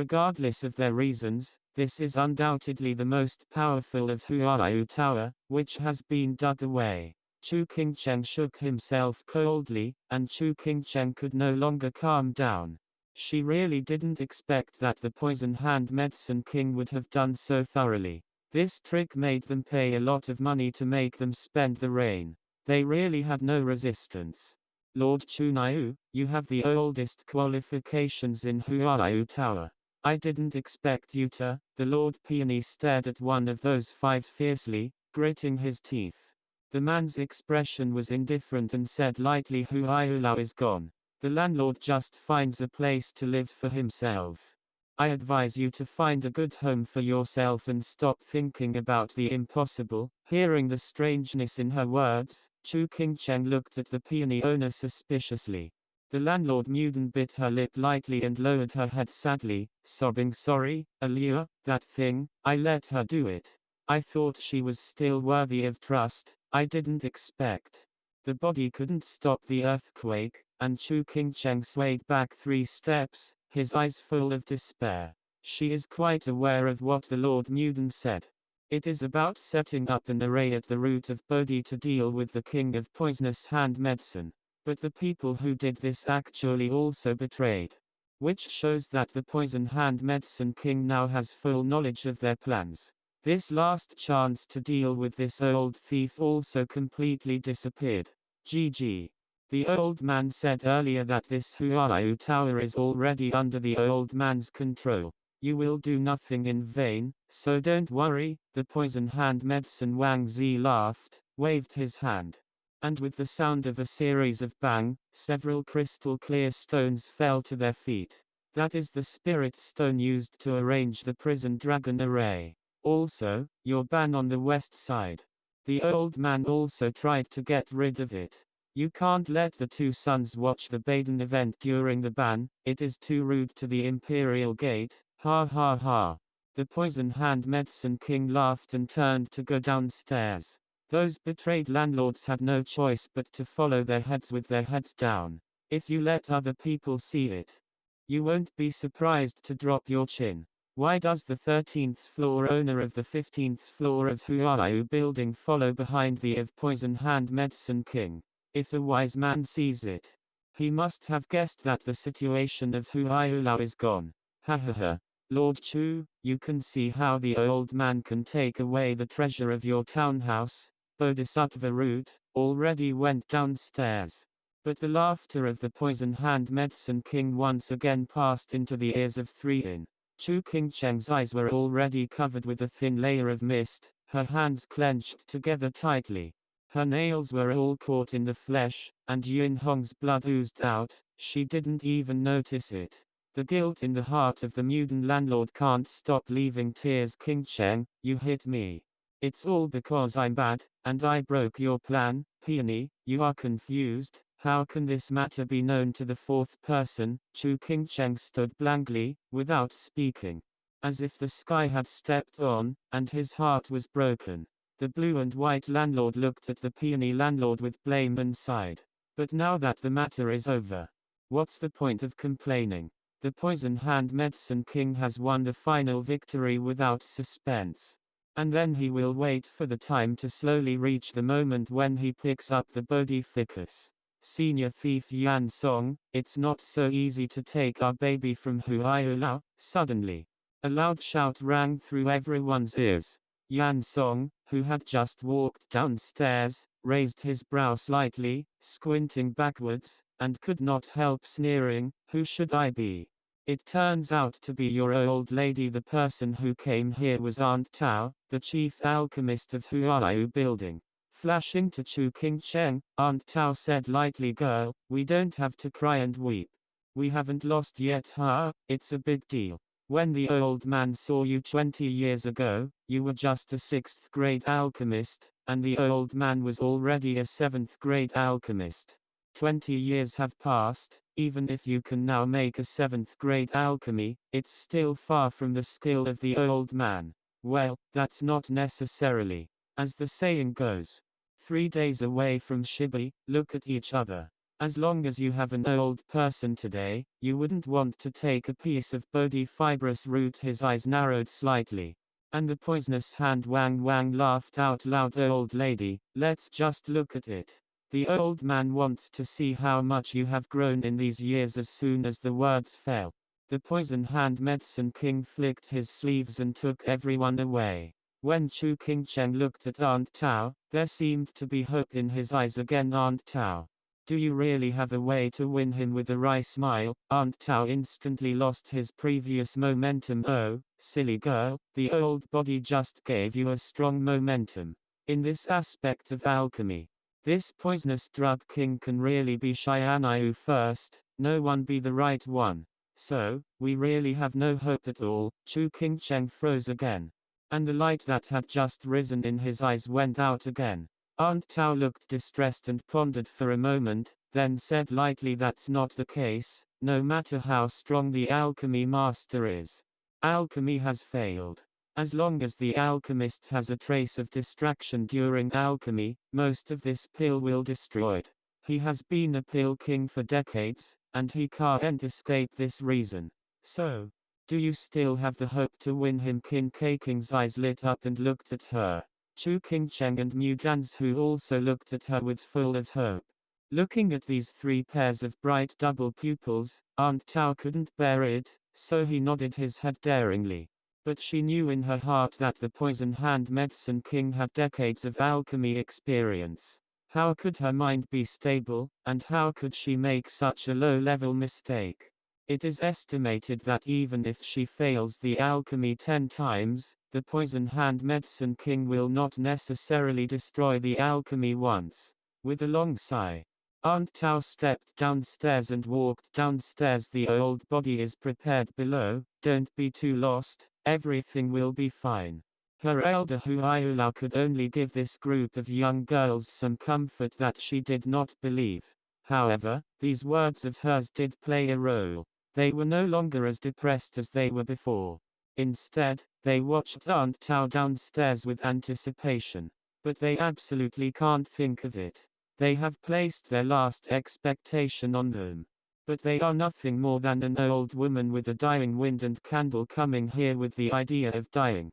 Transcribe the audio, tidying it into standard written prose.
Regardless of their reasons, this is undoubtedly the most powerful of Huayu Tower, which has been dug away. Chu Qingcheng shook himself coldly, and Chu Qingcheng could no longer calm down. She really didn't expect that the Poison Hand Medicine King would have done so thoroughly. This trick made them pay a lot of money to make them spend the rain. They really had no resistance. Lord Chunyu, you have the oldest qualifications in Huayu Tower. I didn't expect you to. The Lord Peony stared at one of those five fiercely, gritting his teeth. The man's expression was indifferent and said lightly, Huayu Lao is gone. The landlord just finds a place to live for himself. I advise you to find a good home for yourself and stop thinking about the impossible. Hearing the strangeness in her words, Chu Qingcheng looked at the peony owner suspiciously. The landlord Muden bit her lip lightly and lowered her head sadly, sobbing, sorry, Aliyah, that thing, I let her do it. I thought she was still worthy of trust. I didn't expect. The body couldn't stop the earthquake, and Chu Qingcheng swayed back 3 steps, his eyes full of despair. She is quite aware of what the Lord Muden said. It is about setting up an array at the root of Bodhi to deal with the king of poisonous hand medicine. But the people who did this actually also betrayed. Which shows that the Poison Hand Medicine King now has full knowledge of their plans. This last chance to deal with this old thief also completely disappeared. GG. The old man said earlier that this Huayu Tower is already under the old man's control. You will do nothing in vain, so don't worry. The Poison Hand Medicine Wang Zi laughed, waved his hand. And with the sound of a series of bang, several crystal clear stones fell to their feet. That is the spirit stone used to arrange the prison dragon array. Also, your ban on the west side. The old man also tried to get rid of it. You can't let the 2 sons watch the Baden event during the ban, it is too rude to the Imperial Gate, ha ha ha. The Poison Hand Medicine King laughed and turned to go downstairs. Those betrayed landlords had no choice but to follow their heads with their heads down. If you let other people see it, you won't be surprised to drop your chin. Why does the 13th floor owner of the 15th floor of Huayu building follow behind the of Poison Hand Medicine King? If a wise man sees it, he must have guessed that the situation of Huayu Lao is gone. Ha ha ha. Lord Chu, you can see how the old man can take away the treasure of your townhouse. Bodhisattva Root already went downstairs. But the laughter of the Poison Hand Medicine King once again passed into the ears of 3 Chu Qingcheng's eyes were already covered with a thin layer of mist, her hands clenched together tightly. Her nails were all caught in the flesh, and Yun Hong's blood oozed out. She didn't even notice it. The guilt in the heart of the Muden landlord can't stop leaving tears. Qingcheng, you hit me. It's all because I'm bad, and I broke your plan. Peony, you are confused. How can this matter be known to the 4th person? Chu Qingcheng stood blankly, without speaking. As if the sky had stepped on, and his heart was broken. The blue and white landlord looked at the peony landlord with blame and sighed. But now that the matter is over, what's the point of complaining? The Poison Hand Medicine King has won the final victory without suspense. And then he will wait for the time to slowly reach the moment when he picks up the Bodhi ficus. Senior thief Yan Song, it's not so easy to take our baby from Huayu Lao. Suddenly, a loud shout rang through everyone's ears. Yan Song, who had just walked downstairs, raised his brow slightly, squinting backwards, and could not help sneering, who should I be? It turns out to be your old lady. The person who came here was Aunt Tao, the chief alchemist of Huayu building. Flashing to Chu Qingcheng, Aunt Tao said lightly, girl, we don't have to cry and weep. We haven't lost yet, huh? It's a big deal. When the old man saw you 20 years ago, you were just a 6th grade alchemist, and the old man was already a 7th grade alchemist. 20 years have passed. Even if you can now make a 7th grade alchemy, it's still far from the skill of the old man. Well, that's not necessarily. As the saying goes, 3 days away from Shibi, look at each other. As long as you have an old person today, you wouldn't want to take a piece of body fibrous root. His eyes narrowed slightly. And the poisonous hand Wang Wang laughed out loud. Old lady, let's just look at it. The old man wants to see how much you have grown in these years. As soon as the words fell, the poison hand Medicine King flicked his sleeves and took everyone away. When Chu Qingcheng looked at Aunt Tao, there seemed to be hope in his eyes again. Aunt Tao, do you really have a way to win him? With a wry smile, Aunt Tao instantly lost his previous momentum. Oh, silly girl, the old body just gave you a strong momentum. In this aspect of alchemy, this poisonous drug king can really be Xianyu first, no one be the right one. So, we really have no hope at all. Chu Qingcheng froze again. And the light that had just risen in his eyes went out again. Aunt Tao looked distressed and pondered for a moment, then said lightly, that's not the case. No matter how strong the alchemy master is, alchemy has failed. As long as the alchemist has a trace of distraction during alchemy, most of this pill will destroyed. He has been a pill king for decades, and he can't escape this reason. So, do you still have the hope to win him? Qin Keiking's eyes lit up and looked at her. Chu Qingcheng and Mu Danzhu also looked at her with full of hope. Looking at these three pairs of bright double pupils, Aunt Tao couldn't bear it, so he nodded his head daringly. But she knew in her heart that the poison hand Medicine King had decades of alchemy experience. How could her mind be stable, and how could she make such a low-level mistake? It is estimated that even if she fails the alchemy 10 times, the poison hand Medicine King will not necessarily destroy the alchemy once. With a long sigh, Aunt Tao stepped downstairs and walked downstairs. The old body is prepared below, don't be too lost, everything will be fine. Her elder Huayu could only give this group of young girls some comfort that she did not believe. However, these words of hers did play a role. They were no longer as depressed as they were before. Instead, they watched Aunt Tao downstairs with anticipation. But they absolutely can't think of it. They have placed their last expectation on them. But they are nothing more than an old woman with a dying wind and candle coming here with the idea of dying.